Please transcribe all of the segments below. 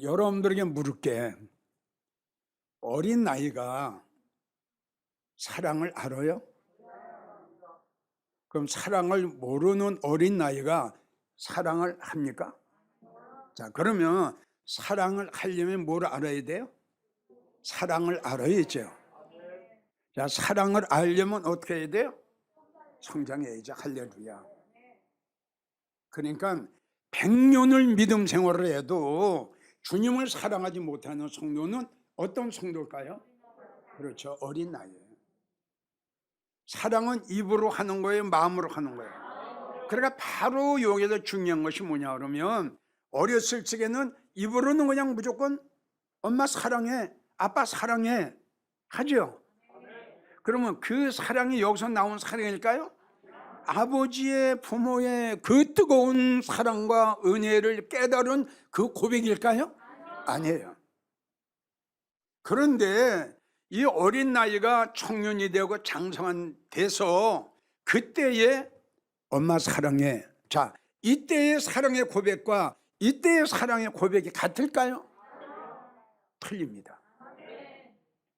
여러분들에게 물을게. 어린 나이가 사랑을 알아요? 그럼 사랑을 모르는 어린 나이가 사랑을 합니까? 자, 그러면 사랑을 하려면 뭘 알아야 돼요? 사랑을 알아야죠. 자, 사랑을 알려면 어떻게 해야 돼요? 성장해야죠. 할렐루야. 그러니까 100년을 믿음 생활을 해도 주님을 사랑하지 못하는 성도는 어떤 성도일까요? 그렇죠. 어린 나이에요. 사랑은 입으로 하는 거예요? 마음으로 하는 거예요? 그러니까 바로 여기서 중요한 것이 뭐냐 그러면 어렸을 적에는 입으로는 그냥 무조건 엄마 사랑해, 아빠 사랑해 하죠. 그러면 그 사랑이 여기서 나온 사랑일까요? 아버지의 부모의 그 뜨거운 사랑과 은혜를 깨달은 그 고백일까요? 아니에요. 그런데 이 어린 나이가 청년이 되고 장성한 돼서 그때의 엄마 사랑해, 자, 이때의 사랑의 고백과 이때의 사랑의 고백이 같을까요? 틀립니다.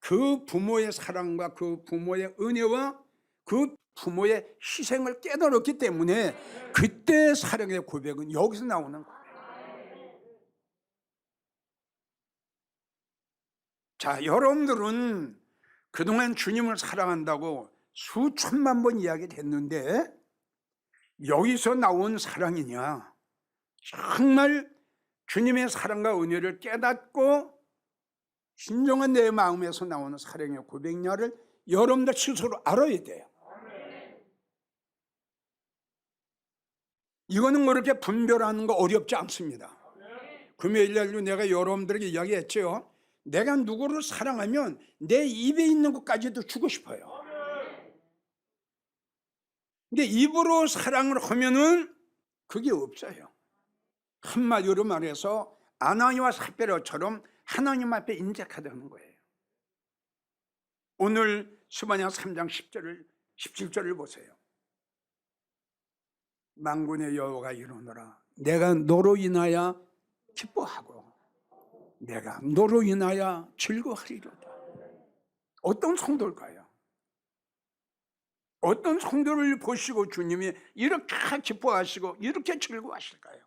그 부모의 사랑과 그 부모의 은혜와 그 부모의 희생을 깨달았기 때문에 그때 사랑의 고백은 여기서 나오는 거예요. 자, 여러분들은 그동안 주님을 사랑한다고 수천만 번 이야기를 했는데 여기서 나온 사랑이냐, 정말 주님의 사랑과 은혜를 깨닫고 진정한 내 마음에서 나오는 사랑의 고백냐를 여러분들 스스로 알아야 돼요. 이거는 그렇게 분별하는 거 어렵지 않습니다. 금요일 날로 내가 여러분들에게 이야기했죠. 내가 누구를 사랑하면 내 입에 있는 것까지도 주고 싶어요. 근데 입으로 사랑을 하면은 그게 없어요. 한마디로 말해서 아나니와 삽비라처럼 하나님 앞에 인색하다는 거예요. 오늘 스바냐 3장 17절을 보세요. 만군의 여호와가 이르노라, 내가 너로 인하여 기뻐하고 내가 너로 인하여 즐거워하리로다. 어떤 성도일까요? 어떤 성도를 보시고 주님이 이렇게 기뻐하시고 이렇게 즐거워하실까요?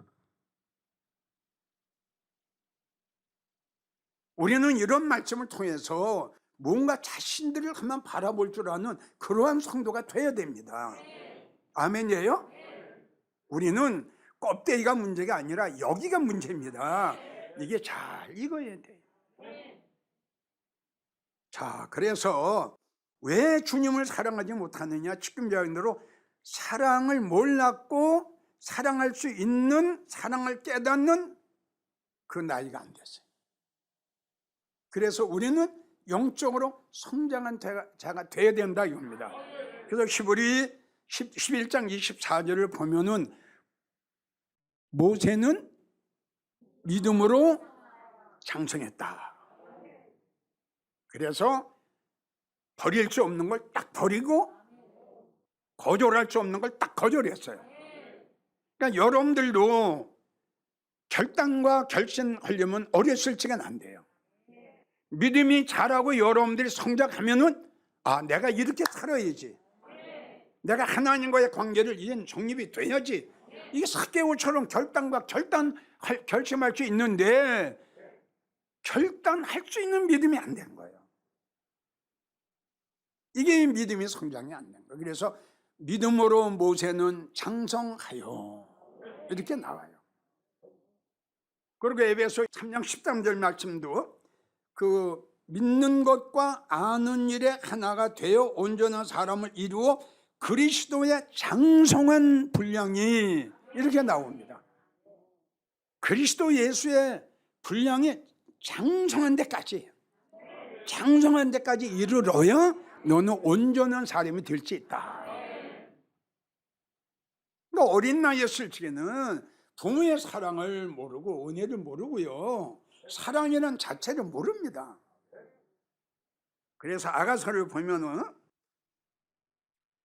우리는 이런 말씀을 통해서 뭔가 자신들을 한번 바라볼 줄 아는 그러한 성도가 되어야 됩니다. 아멘이에요? 우리는 껍데기가 문제가 아니라 여기가 문제입니다. 이게 잘 익어야 돼요. 자, 그래서 왜 주님을 사랑하지 못하느냐? 지금 이야기대로 사랑을 몰랐고 사랑할 수 있는, 사랑을 깨닫는 그 나이가 안 됐어요. 그래서 우리는 영적으로 성장한 자가 되어야 된다 이겁니다. 그래서 히브리 11장 24절을 보면은 모세는 믿음으로 장성했다. 그래서 버릴 수 없는 걸 딱 버리고 거절할 수 없는 걸 딱 거절했어요. 그러니까 여러분들도 결단과 결심하려면 어렸을 적엔 안 돼요. 믿음이 자라고 여러분들이 성장하면은 아, 내가 이렇게 살아야지. 내가 하나님과의 관계를 이젠 정립이 돼야지. 이게 삭개오처럼 결단과 결심할 수 있는데 결단할 수 있는 믿음이 안 되는 거예요. 이게 믿음이 성장이 안 되는 거예요. 그래서 믿음으로 모세는 장성하여 이렇게 나와요. 그리고 에베소 3장 13절 말씀도 그 믿는 것과 아는 일에 하나가 되어 온전한 사람을 이루어 그리스도의 장성한 분량이 이렇게 나옵니다. 그리스도 예수의 분량이 장성한 데까지 이르러야 너는 온전한 사람이 될 수 있다. 그러니까 어린 나이였을 적에는 부모의 사랑을 모르고 은혜를 모르고요, 사랑이라는 자체를 모릅니다. 그래서 아가서를 보면은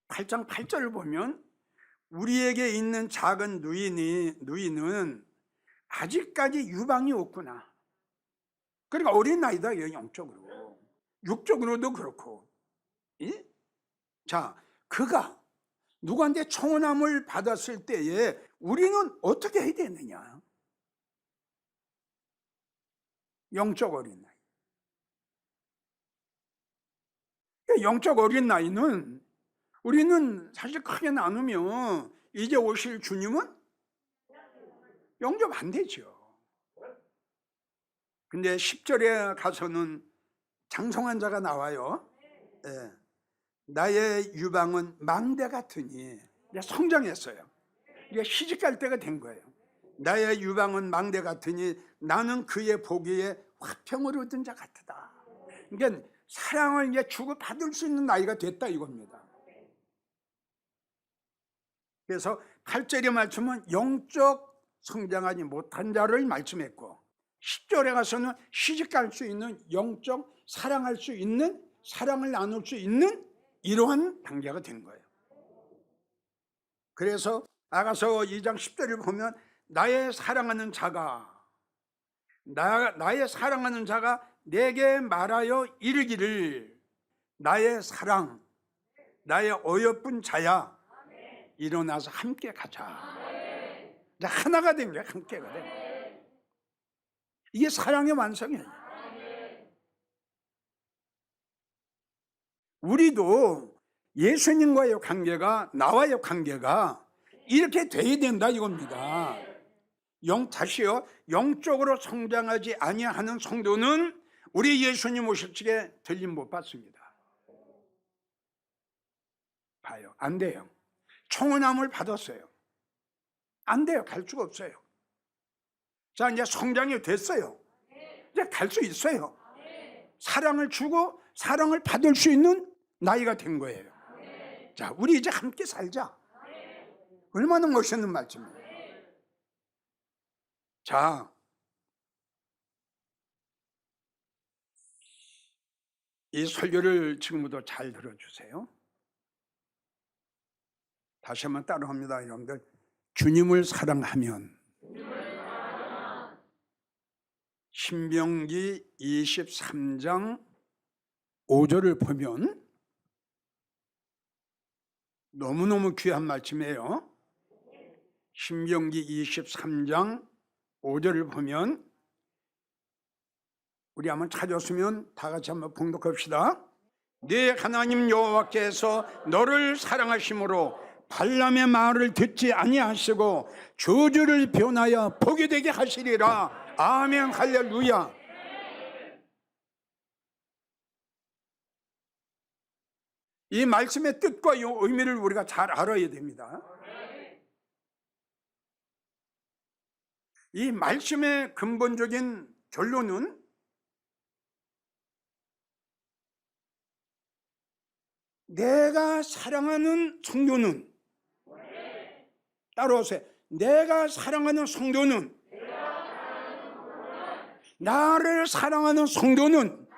8장 8절을 보면 우리에게 있는 작은 누이는 아직까지 유방이 없구나. 그러니까 어린 나이다, 영적으로. 육적으로도 그렇고. 예? 자, 그가 누구한테 청혼함을 받았을 때에 우리는 어떻게 해야 되느냐? 영적 어린 나이. 영적 어린 나이는 우리는 사실 크게 나누면 이제 오실 주님은 영접 안 되죠. 근데 10절에 가서는 장성한 자가 나와요. 예. 나의 유방은 망대 같으니, 이제 성장했어요. 이제 시집갈 때가 된 거예요. 나의 유방은 망대 같으니 나는 그의 보기에 화평을 얻은 자 같다. 그러니까 사랑을 이제 주고 받을 수 있는 나이가 됐다 이겁니다. 그래서 8절의 말씀은 영적 성장하지 못한 자를 말씀했고, 10절에 가서는 시집갈 수 있는, 영적 사랑할 수 있는, 사랑을 나눌 수 있는 이러한 단계가 된 거예요. 그래서 아가서 2장 10절을 보면 나의 사랑하는 자가 내게 말하여 이르기를 나의 사랑, 나의 어여쁜 자야, 일어나서 함께 가자. 하나가 된 거야. 함께가 된 거야. 이게 사랑의 완성이에요. 우리도 예수님과의 관계가, 나와의 관계가 이렇게 돼야 된다 이겁니다. 다시요, 영적으로 성장하지 아니하는 성도는 우리 예수님 오실 적에 들림 못 받습니다. 봐요, 안 돼요. 청혼함을 받았어요. 안 돼요. 갈 수가 없어요. 자, 이제 성장이 됐어요. 이제 갈 수 있어요. 사랑을 주고 사랑을 받을 수 있는 나이가 된 거예요. 자, 우리 이제 함께 살자. 얼마나 멋있는 말씀이에요. 자, 이 설교를 지금부터 잘 들어주세요. 다시 한번 따라합니다, 여러분들. 주님을 사랑하면 신명기 23장 5절을 보면 너무너무 귀한 말씀이에요. 신명기 23장 5절을 보면, 우리 한번 찾았으면 다 같이 한번 봉독합시다. 네 하나님 여호와께서 너를 사랑하심으로 발람의 말을 듣지 아니하시고 저주를 변하여 복이 되게 하시리라. 아멘, 할렐루야. 이 말씀의 뜻과 이 의미를 우리가 잘 알아야 됩니다. 이 말씀의 근본적인 결론은 내가 사랑하는 성도는, 따라오세요. 내가 사랑하는 성도는, 나를 사랑하는 성도는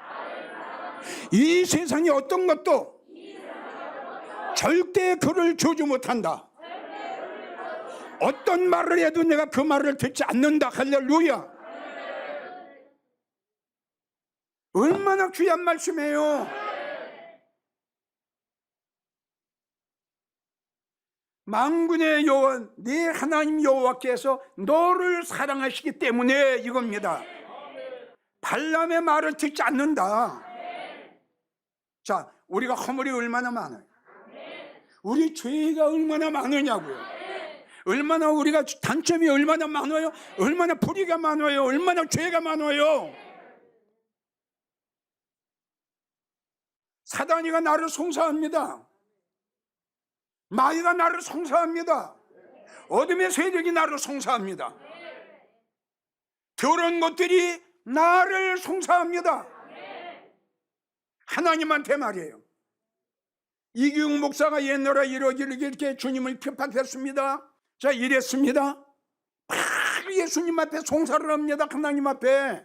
이 세상의 어떤 것도 절대 그를 저주 못한다. 어떤 말을 해도 내가 그 말을 듣지 않는다. 할렐루야. 얼마나 귀한 말씀이에요. 만군의 여호와, 네 하나님 여호와께서 너를 사랑하시기 때문에 이겁니다. 발람의 말을 듣지 않는다. 자, 우리가 허물이 얼마나 많아요. 우리 죄가 얼마나 많으냐고요. 얼마나 우리가 단점이 얼마나 많아요. 얼마나 불의가 많아요. 얼마나 죄가 많아요. 사단이가 나를 송사합니다. 마귀가 나를 송사합니다. 어둠의 세력이 나를 송사합니다. 더러운 것들이 나를 송사합니다. 하나님한테 말이에요. 이기웅 목사가 옛날에 이렇게 주님을 핍박했습니다. 자, 이랬습니다. 예수님 앞에 송사를 합니다. 하나님 앞에.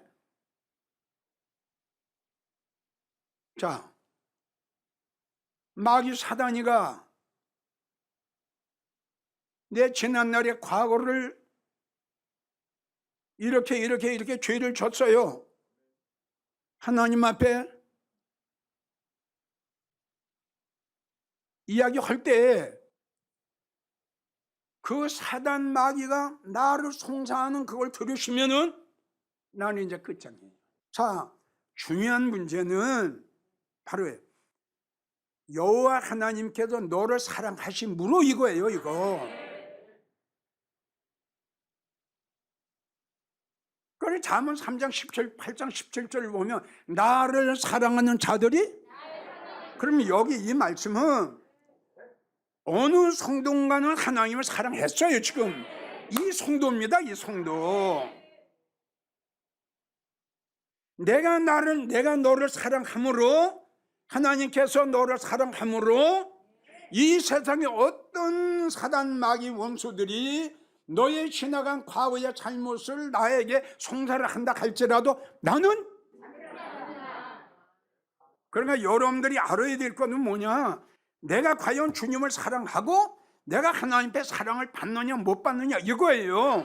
자, 마귀 사단이가 내 지난날의 과거를 이렇게 죄를 졌어요. 하나님 앞에 이야기할 때 그 사단 마귀가 나를 송사하는 그걸 들으시면은 나는 이제 끝장이에요. 자, 중요한 문제는 바로 여호와 하나님께서 너를 사랑하심으로 이거예요, 이거. 그래, 잠언 3장 17, 8장 17절을 보면 나를 사랑하는 자들이, 그러면 여기 이 말씀은 어느 성도인가는 하나님을 사랑했어요. 지금 이 성도입니다. 이 성도. 내가 너를 사랑함으로, 하나님께서 너를 사랑함으로 이 세상에 어떤 사단 마귀 원수들이 너의 지나간 과거의 잘못을 나에게 송사를 한다 할지라도 나는, 그러니까 여러분들이 알아야 될 것은 뭐냐, 내가 과연 주님을 사랑하고 내가 하나님께 사랑을 받느냐 못 받느냐 이거예요.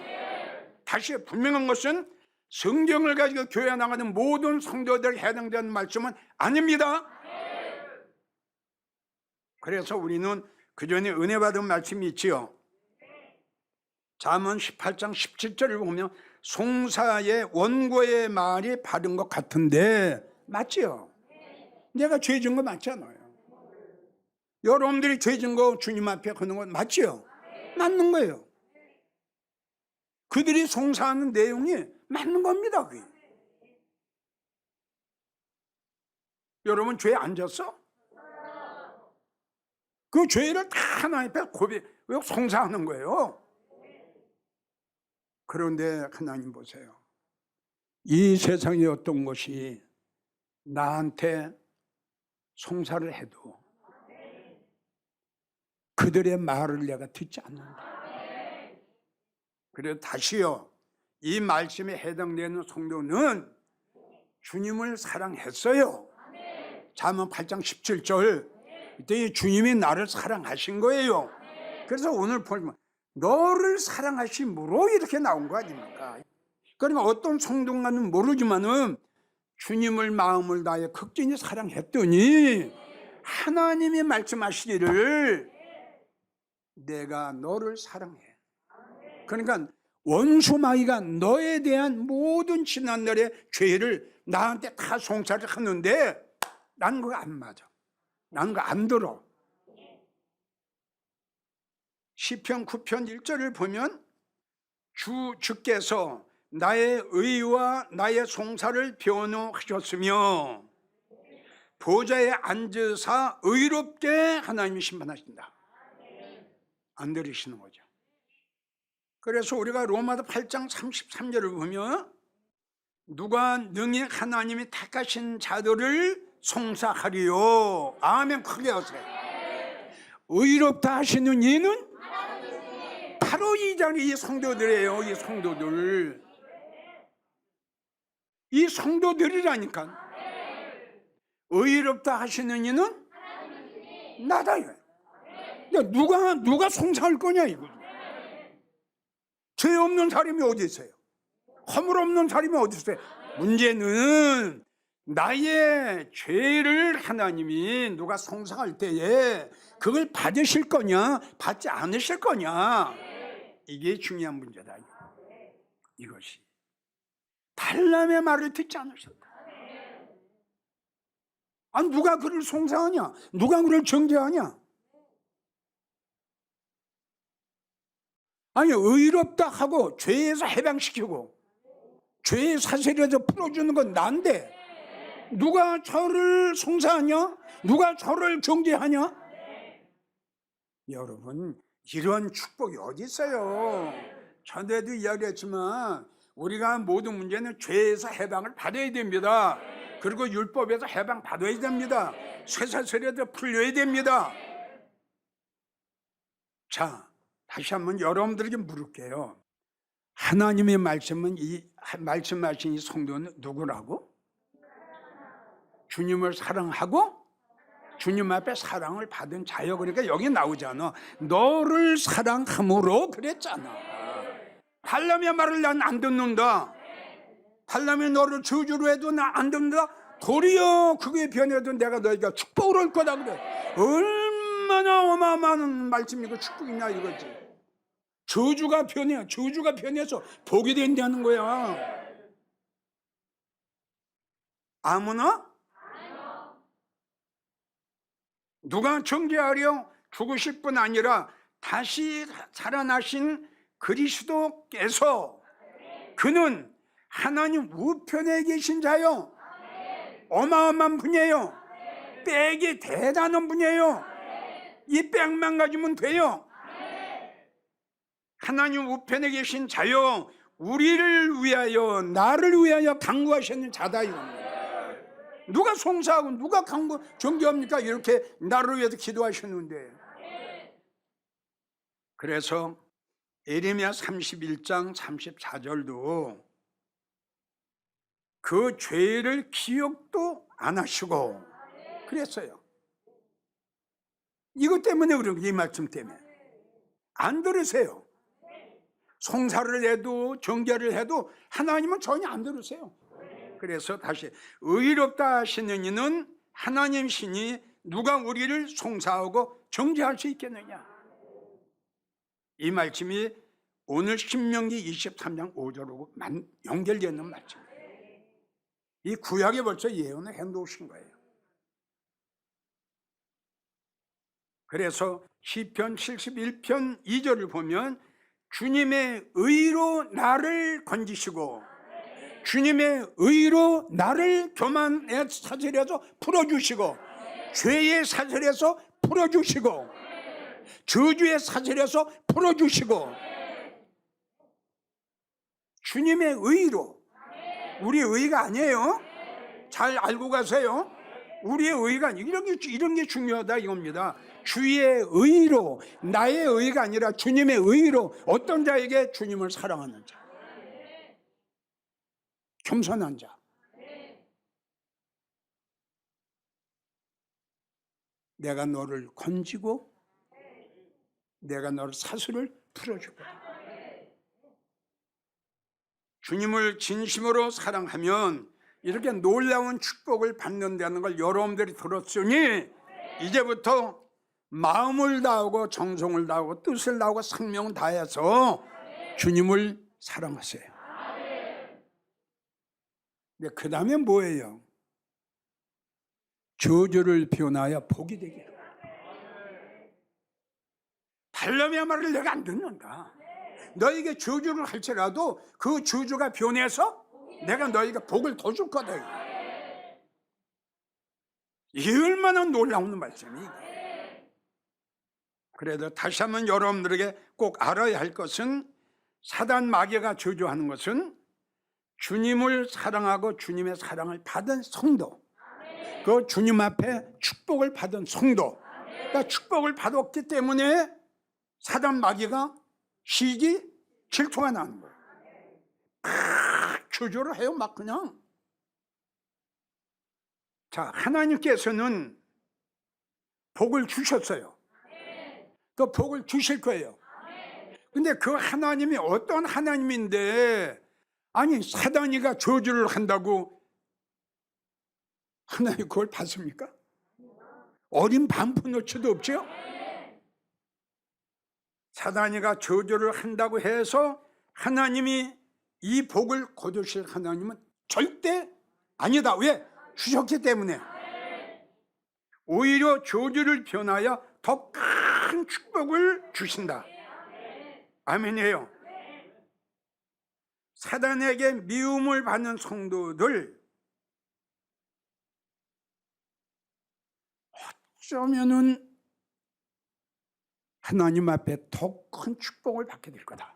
다시 분명한 것은 성경을 가지고 교회 나가는 모든 성도들에 해당되는 말씀은 아닙니다. 그래서 우리는 그 전에 은혜 받은 말씀이 있지요. 잠언 18장 17절을 보면 송사의 원고의 말이 바른 것 같은데 맞지요? 내가 죄 진 거 맞잖아요. 여러분들이 죄 진 거 주님 앞에 하는 건 맞지요? 맞는 거예요. 그들이 송사하는 내용이 맞는 겁니다. 그게. 여러분 죄 안 졌어? 그 죄를 다 하나님 앞에 송사하는 거예요. 그런데 하나님 보세요. 이 세상에 어떤 것이 나한테 송사를 해도 그들의 말을 내가 듣지 않는다. 그래서 다시요, 이 말씀에 해당되는 성도는 주님을 사랑했어요. 잠언 8장 17절, 이때 주님이 나를 사랑하신 거예요. 그래서 오늘 보면 너를 사랑하심으로 이렇게 나온 거 아닙니까? 그러니까 어떤 성도인가는 모르지만은 주님을 마음을 다해 극진히 사랑했더니 하나님이 말씀하시기를 내가 너를 사랑해. 그러니까 원수 마귀가 너에 대한 모든 지난날의 죄를 나한테 다 송사를 하는데 난 그거 안 맞아. 난 그거 안 들어. 시편 9편 1절을 보면 주께서 나의 의와 나의 송사를 변호하셨으며 보좌에 앉으사 의롭게 하나님이 심판하신다. 안 들으시는 거죠. 그래서 우리가 로마서 8장 33절을 보면 누가 능히 하나님이 택하신 자들을 송사하리요. 아멘. 크게 하세요. 의롭다 하시는 이는 바로 이 자리 이 성도들이에요. 이 성도들. 이 성도들이라니까. 의롭다 하시는 이는 나다요. 누가 송사할 거냐 이거. 죄 없는 사람이 어디 있어요? 허물 없는 사람이 어디 있어요? 문제는 나의 죄를 하나님이 누가 송사할 때에 그걸 받으실 거냐 받지 않으실 거냐, 이게 중요한 문제다. 이것이 발람의 말을 듣지 않으셨다. 아니 누가 그를 송사하냐, 누가 그를 정죄하냐. 아니 의롭다 하고 죄에서 해방시키고 죄의 사슬에서 풀어주는 건 난데 누가 저를 송사하냐, 누가 저를 정죄하냐. 여러분 이런 축복이 어디 있어요? 전에도 이야기했지만 우리가 모든 문제는 죄에서 해방을 받아야 됩니다. 그리고 율법에서 해방 받아야 됩니다. 쇠사슬에서 풀려야 됩니다. 자, 다시 한번 여러분들에게 물을게요. 하나님의 말씀은 말씀하신 이 성도는 누구라고? 주님을 사랑하고 주님 앞에 사랑을 받은 자요. 그러니까 여기 나오잖아. 너를 사랑함으로 그랬잖아. 발람의 말을 난 안 듣는다. 발람이 너를 저주로 해도 나 안 듣는다. 도리어 그게 변해도 내가 너희가 축복을 할 거다 그래. 얼마나 어마어마한 말씀이고 축복이냐 이거지. 저주가 변해, 저주가 변해서 복이 된다는 거야. 아무나? 누가 정죄하려? 죽으실 뿐 아니라 다시 살아나신 그리스도께서, 그는 하나님 우편에 계신 자요, 어마어마한 분이에요. 백이 대단한 분이에요. 이 백만 가지면 돼요. 하나님 우편에 계신 자요, 우리를 위하여, 나를 위하여 간구하시는 자다 이겁니다. 누가 송사하고 누가 간구 정죄합니까? 이렇게 나를 위해서 기도하셨는데. 그래서 예레미야 31장 34절도 그 죄를 기억도 안 하시고 그랬어요. 이것 때문에 그런 거예요. 이 말씀 때문에 안 들으세요. 송사를 해도 정죄를 해도 하나님은 전혀 안 들으세요. 그래서 다시 의롭다 하시는 이는 하나님 신이 누가 우리를 송사하고 정죄할 수 있겠느냐. 이 말씀이 오늘 신명기 23장 5절하고 연결되어 있는 말씀이에요. 이 구약에 벌써 예언을 해놓으신 거예요. 그래서 시편 71편 2절을 보면 주님의 의로 나를 건지시고 주님의 의로 나를 교만의 사슬에서 풀어주시고 죄의 사슬에서 풀어주시고 저주의 사슬에서 풀어주시고 주님의 의로, 우리의 의가 아니에요. 잘 알고 가세요. 우리의 의가 이런 게 중요하다 이겁니다. 주의 의로, 나의 의가 아니라 주님의 의로 어떤 자에게 주님을 사랑하는 자, 겸손한 자, 내가 너를 건지고 내가 너를 사슬을 풀어줄 거다. 주님을 진심으로 사랑하면 이렇게 놀라운 축복을 받는다는 걸 여러분들이 들었으니 이제부터 마음을 다하고 정성을 다하고 뜻을 다하고 생명을 다해서 주님을 사랑하세요. 근데 그 다음에 뭐예요? 저주를 변하여 복이 되게. 발람의 말을 내가 안 듣는다. 너에게 저주를 할지라도 그 저주가 변해서 내가 너에게 복을 더 줄 거다. 이게 얼마나 놀라운 말씀이에요. 그래도 다시 한번 여러분들에게 꼭 알아야 할 것은 사단 마귀가 저주하는 것은 주님을 사랑하고 주님의 사랑을 받은 성도, 그 주님 앞에 축복을 받은 성도, 그러니까 축복을 받았기 때문에 사단 마귀가 시기 질투가 나는 거예요. 저주를 해요 막 그냥. 자, 하나님께서는 복을 주셨어요. 또 복을 주실 거예요. 근데 그 하나님이 어떤 하나님인데, 아니 사단이가 저주를 한다고 하나님 그걸 받습니까? 어린 반푼어치도 없죠? 사단이가 저주를 한다고 해서 하나님이 이 복을 거두실 하나님은 절대 아니다. 왜? 주셨기 때문에. 오히려 저주를 변하여 더 큰 축복을 주신다. 아멘이에요. 사단에게 미움을 받는 성도들, 어쩌면은 하나님 앞에 더 큰 축복을 받게 될 거다.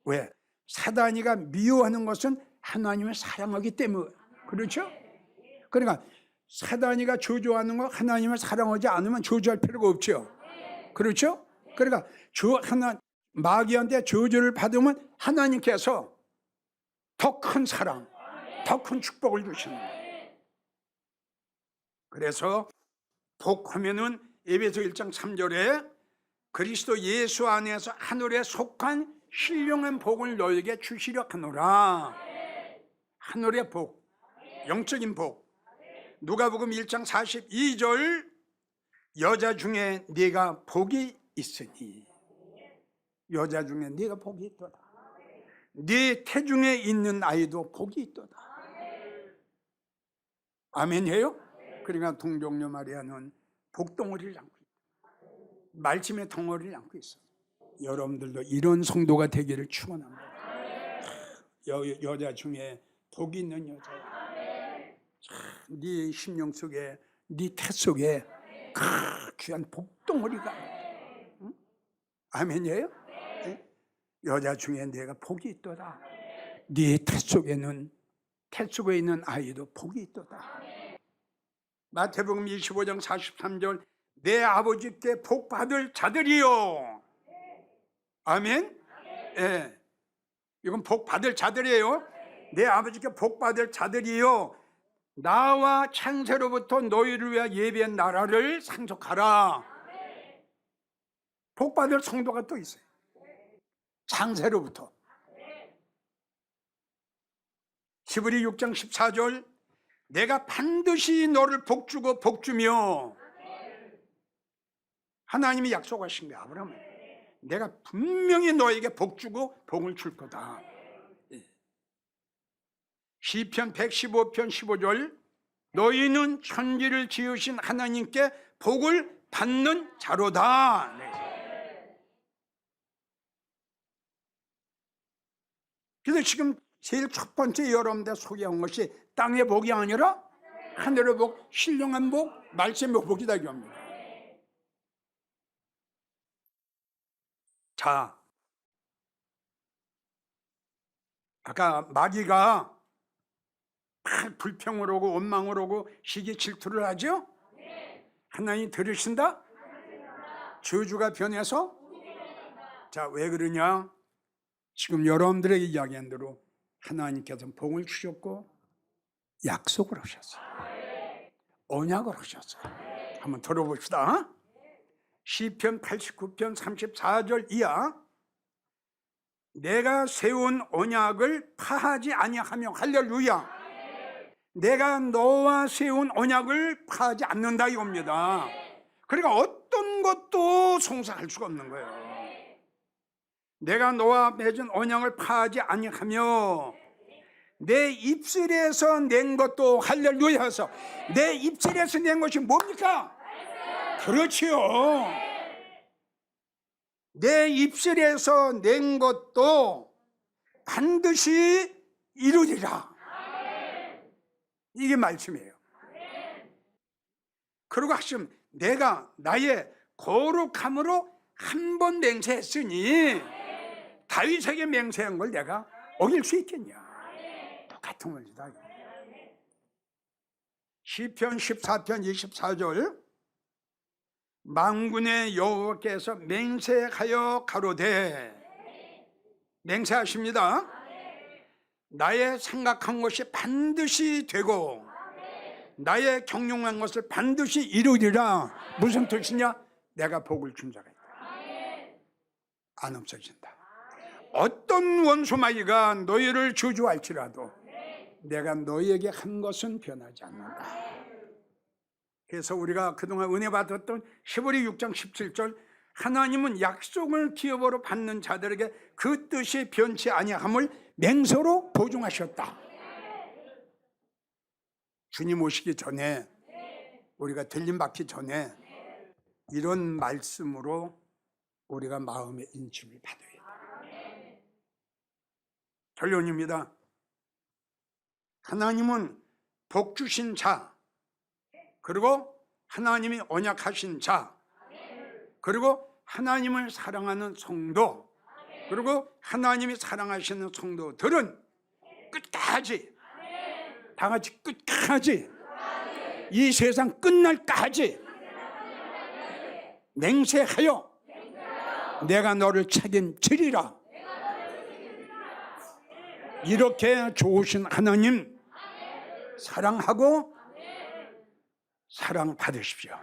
왜? 사단이가 미워하는 것은 하나님을 사랑하기 때문에. 그렇죠? 그러니까 사단이가 저주하는 거 하나님을 사랑하지 않으면 저주할 필요가 없죠. 그렇죠? 그러니까 마귀한테 저주를 받으면 하나님께서 더 큰 사랑, 더 큰 축복을 주시는 거예요. 그래서 복하면은 에베소 1장 3절에 그리스도 예수 안에서 하늘에 속한 신령한 복을 너에게 주시려 하노라. 하늘의 복, 영적인 복. 누가복음 1장 42절 여자 중에 네가 복이 있으니, 여자 중에 네가 복이 있도다. 네 태중에 있는 아이도 복이 있도다. 아멘이에요? 그러니까 동정녀 마리아는 복덩어리를 안고 있다. 말씀의 덩어리를 안고 있어. 여러분들도 이런 성도가 되기를 축원합니다. 여자 중에 복이 있는 여자야. 네 심령 속에, 네 태 속에 귀한 복덩어리가. 응? 아멘이에요? 네? 여자 중에 내가 복이 있도다. 네 태 속에는, 태 속에 있는 아이도 복이 있도다. 마태복음 25장 43절 내 아버지께 복 받을 자들이요. 아멘? 예. 이건 복 받을 자들이에요. 내 아버지께 복 받을 자들이요. 나와 창세로부터 너희를 위하여 예비한 나라를 상속하라. 복 받을 성도가 또 있어요. 창세로부터. 히브리 6장 14절 내가 반드시 너를 복주고 복주며, 하나님이 약속하신 거야. 아브라함은 내가 분명히 너에게 복주고 복을 줄 거다. 시편 115편 15절 너희는 천지를 지으신 하나님께 복을 받는 자로다. 그래서 지금 제일 첫 번째 여러분들 소개한 것이 땅의 복이 아니라 하늘의 복, 신령한 복, 말씀의 복이다 이겁니다. 자, 아까 마귀가 불평을 하고 원망을 하고 시기 질투를 하죠? 하나님 들으신다? 저주가 변해서? 자, 왜 그러냐? 지금 여러분들에게 이야기한 대로 하나님께서 복을 주셨고 약속을 하셨어요. 언약을 하셨어요. 한번 들어봅시다. 시편 89편 34절 이하 내가 세운 언약을 파하지 아니하며, 할렐루야. 내가 너와 세운 언약을 파하지 않는다 이겁니다. 그러니까 어떤 것도 송사할 수가 없는 거예요. 내가 너와 맺은 언약을 파하지 아니하며 내 입술에서 낸 것도, 할렐루야 해서 내 입술에서 낸 것이 뭡니까? 그렇지요. 내 입술에서 낸 것도 반드시 이루리라. 이게 말씀이에요. 그리고 하시면 내가 나의 거룩함으로 한 번 맹세했으니 다윗에게 맹세한 걸 내가 어길 수 있겠냐. 똑같은 원리다. 시편 14편 24절 만군의 여호와께서 맹세하여 가로되, 맹세하십니다. 나의 생각한 것이 반드시 되고 나의 경영한 것을 반드시 이루리라. 무슨 뜻이냐? 내가 복을 준 자가 있다. 안 없어진다. 어떤 원수마귀가 너희를 저주할지라도 내가 너희에게 한 것은 변하지 않는다. 그래서 우리가 그동안 은혜 받았던 히브리 6장 17절 하나님은 약속을 기업으로 받는 자들에게 그 뜻이 변치 아니함을 맹세로 보증하셨다. 주님 오시기 전에, 우리가 들림 받기 전에 이런 말씀으로 우리가 마음의 인침을 받아야 돼. 결론입니다. 하나님은 복 주신 자, 그리고 하나님이 언약하신 자, 그리고 하나님을 사랑하는 성도, 그리고 하나님이 사랑하시는 성도들은 끝까지, 다 같이 끝까지, 이 세상 끝날까지 맹세하여 내가 너를 책임지리라. 이렇게 좋으신 하나님 사랑하고 사랑받으십시오.